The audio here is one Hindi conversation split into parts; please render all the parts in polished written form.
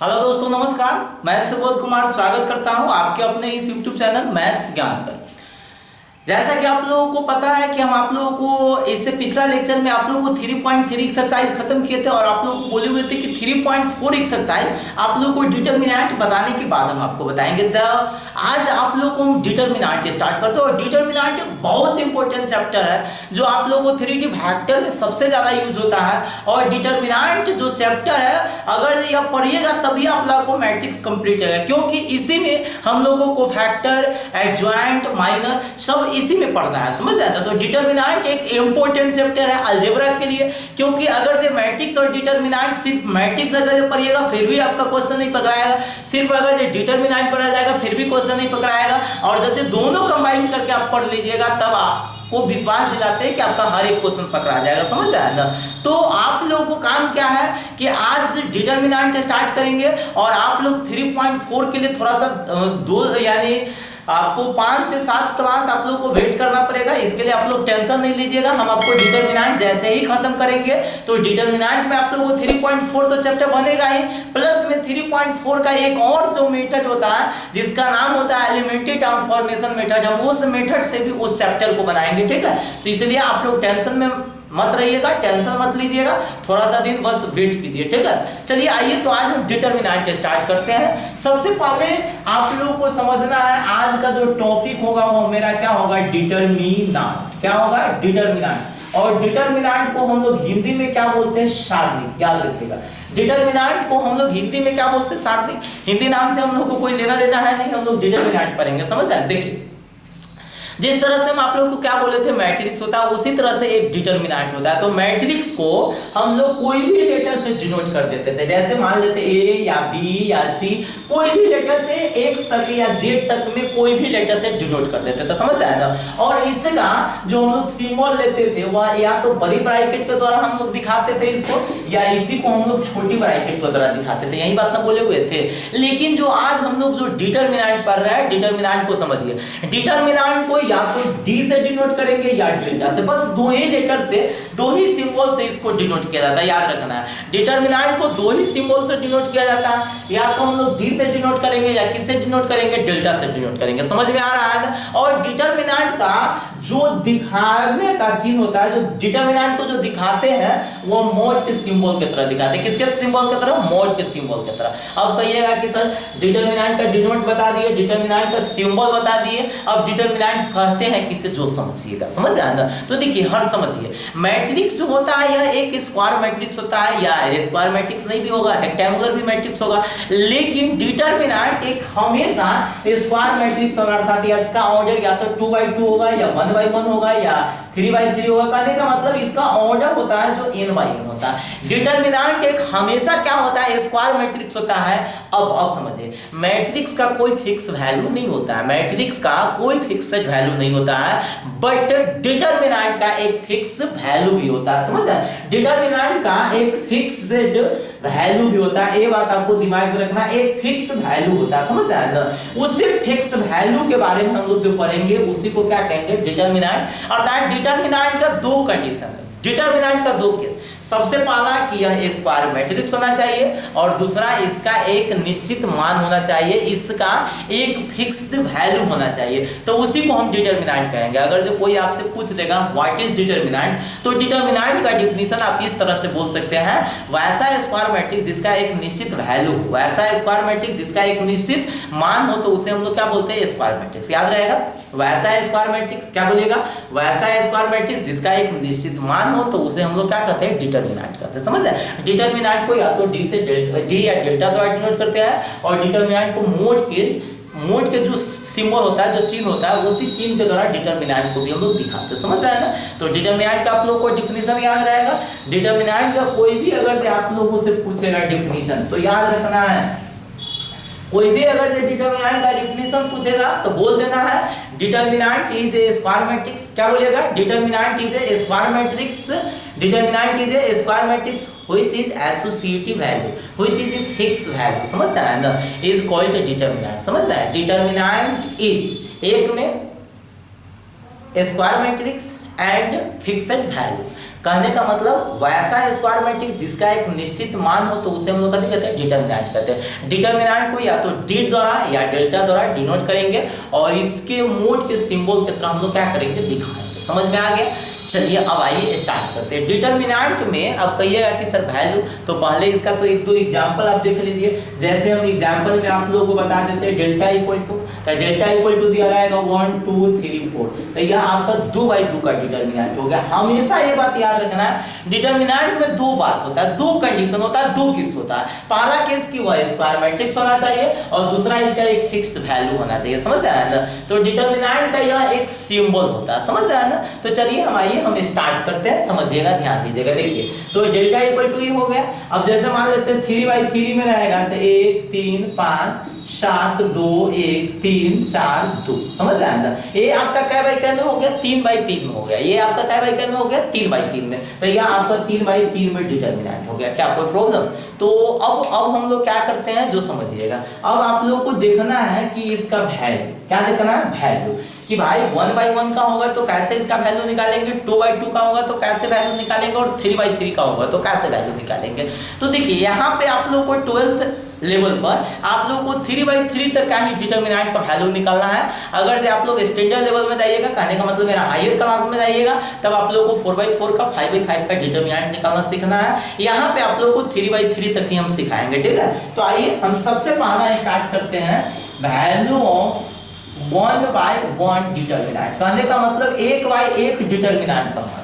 हेलो दोस्तों, नमस्कार। मैं सुबोध कुमार स्वागत करता हूं आपके अपने इस YouTube चैनल मैथ्स ज्ञान पर। जैसा कि आप लोगों को पता है कि हम आप लोगों को इससे पिछला लेक्चर में आप लोगों को 3.3 एक्सरसाइज खत्म किए थे और आप लोगों को बोले हुए थे कि 3.4 एक्सरसाइज आप लोगों को डिटरमिनेंट बताने के बाद हम आपको बताएंगे। तो आज आप लोगों को हम डिटरमिनेंट स्टार्ट करते हैं और डिटरमिनेंट एक बहुत इंपॉर्टेंट चैप्टर है जो आप लोगों को 3D फैक्टर में सबसे ज्यादा यूज होता है। और डिटरमिनेंट जो चैप्टर है, अगर यह पढ़िएगा तभी आप लोगों को मैट्रिक्स कंप्लीट है, क्योंकि इसी में हम लोगों को फैक्टर, एडजॉइंट, माइनर सब इसी में पढ़ना है, समझ जाता। तो डिटरमिनेंट एक इंपॉर्टेंट चैप्टर है अलजेब्रा के लिए, क्योंकि अगर से मैट्रिक्स और डिटरमिनेंट सिर्फ मैट्रिक्स अगर पढ़िएगा फिर भी आपका क्वेश्चन नहीं पकड़ाएगा, सिर्फ अगर जो डिटरमिनेंट पढ़ा जाएगा फिर भी क्वेश्चन नहीं पकड़ाएगा। और जब ये दोनों कंबाइन करके आप पढ़ लीजिएगा तब आपको विश्वास दिलाते हैं कि आपका हर एक क्वेश्चन पकड़ा जाएगा, समझ आया ना। तो आप लोगों को काम क्या है कि आज डिटरमिनेंट स्टार्ट करेंगे और आप लोग 3.4 के लिए थोड़ा सा दो यानी आपको 5 से 7 क्लास आप लोग को वेट करना पड़ेगा। इसके लिए आप लोग टेंशन नहीं लीजिएगा, हम आपको डिटरमिनेंट जैसे ही खत्म करेंगे तो डिटरमिनेंट में आप लोगों को 3.4 तो चैप्टर बनेगा ही, प्लस में 3.4 का एक और जो मेथड होता है जिसका नाम होता है एलिमेंट्री ट्रांसफॉर्मेशन मेथड, हम उस मेथड से भी उस चैप्टर को बनाएंगे, ठीक है। तो इसलिए आप लोग टेंशन में मत रहिएगा, टेंशन मत लीजिएगा, थोड़ा सा दिन बस वेट कीजिए, ठीक है। चलिए आइए तो आज हम डिटरमिनेंट स्टार्ट करते हैं। सबसे पहले आप लोगों को समझना है आज का जो टॉपिक होगा वो मेरा क्या होगा, डिटरमिनेंट। क्या होगा, डिटरमिनेंट। और डिटरमिनेंट को हम लोग हिंदी में क्या बोलते हैं, सारणिक, याद रखिएगा। डिटरमिनेंट को हम लोग हिंदी में क्या बोलते हैं, सारणिक। हिंदी नाम से हम लोग को कोई लेना देना है नहीं, हम लोग डिटरमिनेंट पढ़ेंगे, समझ आए। देखिए जिस तरह से हम आप लोगों को क्या बोले थे मैट्रिक्स होता है, उसी तरह से एक डिटरमिनेंट होता है। तो मैट्रिक्स को हम लोग कोई भी लेटर से डिनोट कर देते थे, जैसे मान लेते ए या बी या सी, कोई भी लेटर से एक्स तक या जेड तक में कोई भी लेटर से डिनोट कर देते थे, समझ आया ना। और इसका जो हम लोग सिंबल लेते थे वह या तो बड़ी ब्रैकेट के द्वारा हम लोग दिखाते थे इसको, या इसी को हम लोग छोटी ब्रैकेट के द्वारा दिखाते थे, यही बात ना बोले हुए थे। लेकिन जो आज हम लोग जो डिटरमिनेंट पढ़ रहे हैं, डिटरमिनेंट को समझिए। डिटरमिनेंट को या तो डी से डिनोट करेंगे या डेल्टा से, बस दो ही लेटर से, दो ही सिंबल से इसको डिनोट किया जाता है, याद रखना है। डिटरमिनेंट को दो ही सिंबल से डिनोट किया जाता है, या तो हम लोग डी से डिनोट करेंगे या किससे डिनोट करेंगे, डेल्टा से डिनोट करेंगे, समझ में आ रहा है ना। और डिटरमिनेंट का जो दिखाने का चिन्ह होता है, जो डिटरमिनेंट को जो दिखाते हैं वो मोड के सिंबल की तरह दिखाते हैं। किसके सिंबल की तरह, मोड के सिंबल की तरह। अब कहिएगा कि सर डिटरमिनेंट का डिनोट बता दिए, डिटरमिनेंट का सिंबल बता दिए, अब डिटरमिनेंट कहते हैं किसे, जो समझिएगा, समझ आया ना। तो देखिए हर समझिए, मैट्रिक्स जो होता है यह एक स्क्वायर मैट्रिक्स होता है, या स्क्वायर मैट्रिक्स नहीं भी होगा, रेक्टेंगुलर भी मैट्रिक्स होगा, लेकिन डिटरमिनेंट एक हमेशा स्क्वायर मैट्रिक्स होगा, अर्थात इसका ऑर्डर या तो 2x2 होगा या 1x1 होगा या 3x3 होगा। कहने का मतलब इसका ऑर्डर होता है जो n/n होता है। डिटरमिनेंट एक हमेशा क्या होता है, स्क्वायर मैट्रिक्स होता है। अब समझिए, मैट्रिक्स का कोई फिक्स वैल्यू नहीं होता है, मैट्रिक्स का कोई फिक्स्ड वैल्यू नहीं होता है, बट डिटरमिनेंट का एक फिक्स वैल्यू भी होता है, समझ आए। डिटरमिनेंट का एक फिक्स्ड वैल्यू भी होता है, ये बात आपको दिमाग में रखना, एक फिक्स वैल्यू होता है, समझ आए ना। उसी फिक्स वैल्यू के बारे में हम लोग जो पढ़ेंगे उसी को क्या कहेंगे, डिटरमिनेंट। अर्थात डिटरमिनेंट का दो कंडीशन है, डिटरमिनेंट का दो केस। सबसे पहला कि यह स्क्वायर मैट्रिक्स होना चाहिए और दूसरा इसका एक निश्चित मान होना चाहिए, इसका एक फिक्स्ड वैल्यू होना चाहिए, तो उसी को हम डिटरमिनेंट कहेंगे। अगर जो कोई आपसे पूछ देगा व्हाट इज डिटरमिनेंट, तो डिटरमिनेंट का डिफिनीशन आप इस तरह से बोल सकते हैं, वैसा स्क्वायर मैट्रिक्स जिसका एक निश्चित वैल्यू हो, वैसा स्क्वायर मैट्रिक्स जिसका एक निश्चित मान हो, तो उसे हम लोग क्या बोलते हैं, स्क्वायर मैट्रिक्स। याद रहेगा, वैसा स्क्वायर मैट्रिक्स, क्या बोलिएगा, वैसा स्क्वायर मैट्रिक्स जिसका एक निश्चित मान हो, तो उसे हम लोग क्या कहते हैं, डिटरमिनेंट कहते हैं, समझ रहे। डिटरमिनेंट को या तो डी से डी या डेल्टा द्वारा डिनोट करते हैं, और डिटरमिनेंट को मोड के जो सिंबल होता है, जो चिन्ह होता है, उसी चिन्ह के द्वारा डिटरमिनेंट को भी हम लोग दिखाते हैं, समझ रहे हैं ना। तो डिटरमिनेंट का आप लोगों को डिफिनीशन याद रहेगा। डिटरमिनेंट का कोई भी अगर आप लोगों से पूछेगा डिफिनीशन तो याद रखना है, कोई भी अगर डिटरमिनेंट का डिफिनीशन पूछेगा तो बोल देना है determinant is a square matrix. क्या बोलिएगा, determinant is a square matrix, determinant is a square matrix which is associative value, which is a fix value, समझता है ना, इज कॉल्ड डिटरमिनेंट। समझ रहा है, डिटरमिनेंट इज एक में square matrix and fixed value. कहने का मतलब वैसा स्क्वायर मैट्रिक्स जिसका एक निश्चित मान हो तो उसे हम लोग कथी कहते हैं, डिटर्मिनेंट कहते हैं। डिटर्मिनेंट को या तो डी द्वारा या डेल्टा द्वारा डिनोट करेंगे और इसके मोड के सिंबल के तरह हम लोग क्या करेंगे, दिखाएंगे। समझ में आ गया। चलिए अब आइए स्टार्ट करते हैं। डिटर्मिनेंट में अब कहिएगा कि सर वैल्यू, तो पहले इसका तो एक दो एग्जांपल आप देख लीजिए। जैसे हम एग्जांपल में आप लोगों को बता देते हैं डेल्टा इक्वल टू, तो डेल्टा इक्वल टू दिया रहेगा 1 2 3 4, तो यह आपका 2/2 का डिटर्मिनेंट हो गया। हमेशा ये बात याद रखना है, डिटर्मिनेंट में दो बात होता है, दो कंडीशन होता है, दो केस होता है। पहला केस की वह स्क्वायर मैट्रिक्स होना चाहिए और दूसरा इसका एक फिक्स्ड वैल्यू होना चाहिए। समझ रहे हैं ना। तो डिटर्मिनेंट का यह एक सिंबल होता है। समझ रहे हैं ना। तो चलिए हम आइए हम स्टार्ट करते हैं, समझिएगा, ध्यान दीजिएगा। देखिए तो डेल्टा इक्वल टू ही हो गया। अब जैसे मान लेते हैं 3/3 में रहेगा तो 1 3 5 7 2 1 3 4 2। समझ रहे हैं ना। ये आपका क्या बाई क्या में हो गया, 3/3 में हो गया। ये आपका क्या बाई क्या में हो गया, 3/3 में। तो यह आपका 3/3 में डिटर्मिनेंट हो गया। क्या कोई प्रॉब्लम। तो अब हम लोग क्या करते हैं जो समझिएगा। अब आप लोगों को देखना है कि इसका वैल्यू, क्या देखना है, वैल्यू, कि भाई 1/1 का होगा तो कैसे इसका वैल्यू निकालेंगे, 2/2 का होगा तो कैसे वैल्यू निकालेंगे और 3/3 का होगा तो कैसे वैल्यू निकालेंगे। तो देखिए यहाँ पे आप लोग को 12th लेवल पर आप लोगों को 3/3 तक का ही डिटर्मिनेंट का वैल्यू निकालना है। अगर आप लोग स्टैंडर्ड लेवल में जाइएगा, कहने का मतलब मेरा हायर क्लास में जाइएगा, तब आप लोगों को 4/4 का 5/5 का डिटर्मिनेंट निकालना सीखना है। यहाँ पे आप लोगों को 3/3 तक ही हम सिखाएंगे। ठीक है। तो आइए हम सबसे पहला स्टार्ट करते हैं, वैल्यू ऑफ 1/1 डिटर्मिनेंट। कहने का मतलब 1/1 डिटर्मिनेंट का मान।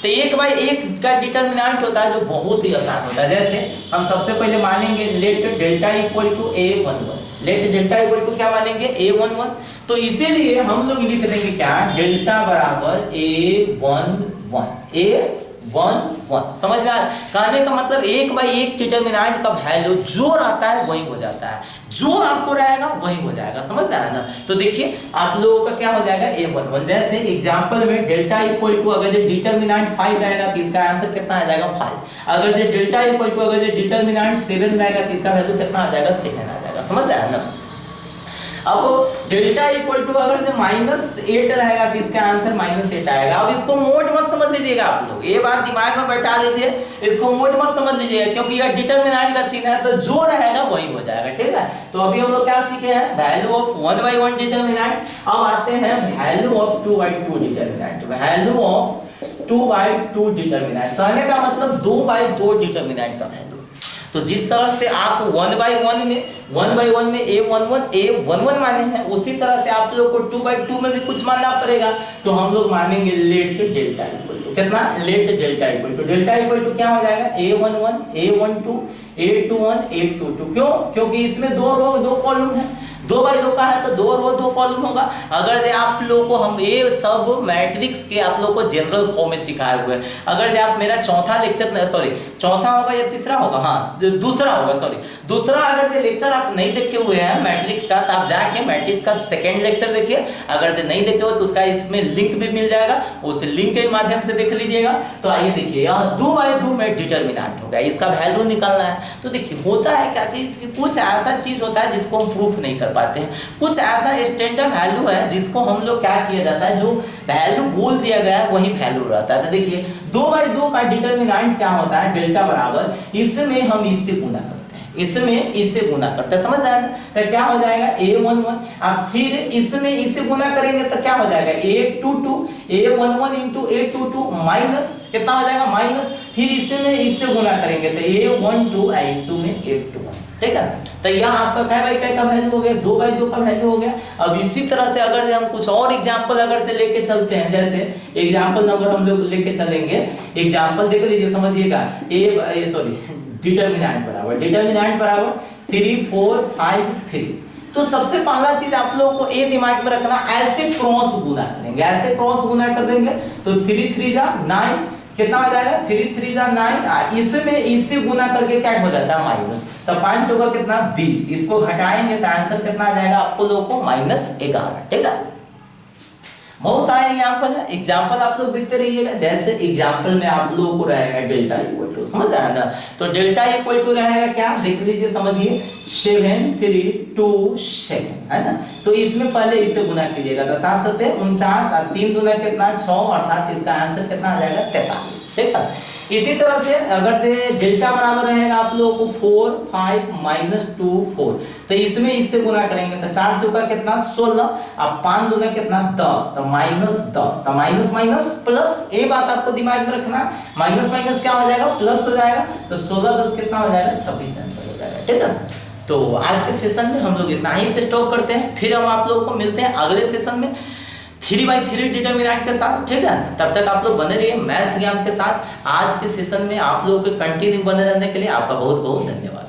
तो 1/1 का डिटर्मिनेंट होता है जो बहुत ही आसान होता है। जैसे हम सबसे पहले मानेंगे let delta equal to a11। Let delta equal to क्या मानेंगे, a11। तो इसीलिए हम लोग लिख देंगे क्या, डेल्टा बराबर a11। समझ में आ रहा है। कहने का मतलब 1/1 डिटर्मिनेंट का वैल्यू जो रहता है वही हो जाता है, जो आपको रहेगा वही हो जाएगा। समझ रहा है ना। तो देखिए आप लोगों का क्या हो जाएगा, a11। जैसे एग्जांपल में डेल्टा इक्वल टू अगर जो डिटर्मिनेंट 5 रहेगा तो इसका आंसर कितना आ जाएगा, 5। अगर जो डेल्टा इक्वल टू अगर जो डिटर्मिनेंट 7 रहेगा तो इसका वैल्यू कितना आ जाएगा, 7 आ जाएगा। समझ रहा है ना। अब डेल्टा इक्वल टू अगर जो -8 रहेगा तो इसका आंसर -8 आएगा। अब इसको मोड मत समझ लीजिएगा आप लोग, ये बात दिमाग में बैठा लीजिए, इसको मोड मत समझ लीजिएगा क्योंकि यह डिटर्मिनेंट का चिन्ह है तो जो रहेगा वही हो जाएगा। ठीक है। तो अभी हम लोग क्या सीखे हैं, वैल्यू ऑफ 1/1 डिटर्मिनेंट। अब आते हैं value of 2/2 determinant. Value of 2/2 determinant कहने का मतलब 2/2 डिटर्मिनेंट का वैल्यू। तो जिस तरह से आप 1/1 में a11 माने हैं, उसी तरह से आप लोग को 2/2 में भी कुछ मानना पड़ेगा। तो हम लोग मानेंगे लेट डेल्टा इक्वल टू कितना, let delta equal to, delta equal to क्या हो जाएगा, a11 a12 a21 a22। क्यों, क्योंकि इसमें दो रो दो कॉलम है, 2/2 का है तो 2 रो 2 कॉलम होगा। अगर आप लोग को हम ये सब मैट्रिक्स के आप लोग को जनरल फॉर्म में सिखाए हुए हैं। अगर आप मेरा चौथा लेक्चर, सॉरी चौथा होगा या तीसरा होगा, हाँ दूसरा होगा, सॉरी दूसरा अगर ये लेक्चर आप नहीं देखे हुए हैं मैट्रिक्स का तो आप जाके मैट्रिक्स का सेकेंड लेक्चर देखिए। अगर जो नहीं देखे हो तो उसका इसमें लिंक भी मिल जाएगा, उस लिंक के माध्यम से देख लीजिएगा। तो आइए देखिए यहाँ 2/2 में डिटर्मिनेंट हो गया, इसका वैल्यू निकालना है। तो देखिए होता है क्या चीज कि कुछ ऐसा चीज होता है जिसको हम प्रूफ नहीं कर पाते हैं, कुछ ऐसा स्टैंडर्ड वैल्यू है जिसको हम लोग क्या किया जाता है, जो वैल्यू बोल दिया गया है वही वैल्यू रहता है। तो देखिए 2/2 का डिटर्मिनेंट क्या होता है, डेल्टा बराबर, इसमें हम इससे गुना करते हैं, इसमें इससे गुना करते हैं। समझ रहे हैं। तो क्या हो जाएगा a11, अब फिर इसमें इससे गुना करेंगे तो क्या हो जाएगा a22, a11 into a22 minus कितना हो जाएगा, माइनस, फिर इसमें इससे गुना करेंगे तो a12 a2 में a21। ठीक है। तो यहाँ आपका क्या बाई क्या का वैल्यू हो गया, 2/2 का वैल्यू हो गया। अब इसी तरह से अगर हम कुछ और एग्जांपल अगर से लेके चलते हैं, जैसे एग्जांपल नंबर हम लोग लेके चलेंगे, एग्जांपल देख लीजिए, समझिएगा डिटर्मिनेंट बराबर 3 4 5 3। तो सबसे पहला चीज आप लोगों को ये दिमाग में रखना, ऐसे क्रॉस गुना करेंगे, ऐसे क्रॉस गुना कर देंगे तो 3 3 जा 9 कितना आ जाएगा, 3 3 जा 9, इसमें इससे गुना करके क्या हो जाता है माइनस, तो 5 होगा कितना 20, इसको घटाएंगे तो आंसर कितना आ जाएगा आप लोगों को -11। ठीक है। बहुत सारे एग्जांपल है, एग्जांपल आप लोग देखते रहिएगा। जैसे एग्जांपल में आप लोगों को रहेगा डेल्टा इक्वल टू, समझ रहे हैं ना। तो डेल्टा इक्वल टू रहेगा क्या, देख लीजिए, समझिए 7 3 2 7 है ना। तो इसमें पहले इसे गुना कीजिएगा तो 7 7 49 और 3 दूना कितना 6, अर्थात इसका आंसर कितना आ जाएगा 43। ठीक है। इसी तरह से अगर डेल्टा बराबर रहेगा आप लोगों को 4 5 माइनस 2 4, तो इसमें इससे गुना करेंगे तो 4 चौका कितना 16, अब 5 दूना कितना 10, तो माइनस 10, तो माइनस माइनस प्लस, ये बात आपको दिमाग में रखना, माइनस माइनस क्या हो जाएगा प्लस हो जाएगा, तो 16 10 कितना हो जाएगा 26 आंसर हो जाएगा। ठीक है, तो आज के सेशन में हम लोग इतना ही स्टॉप करते हैं, फिर हम आप लोगों को मिलते हैं अगले सेशन में 3/3 डिटरमिनेंट के साथ। ठीक है, तब तक आप लोग बने रहिए मैथ्स ज्ञान के साथ। आज के सेशन में आप लोगों के कंटिन्यू बने रहने के लिए आपका बहुत बहुत धन्यवाद।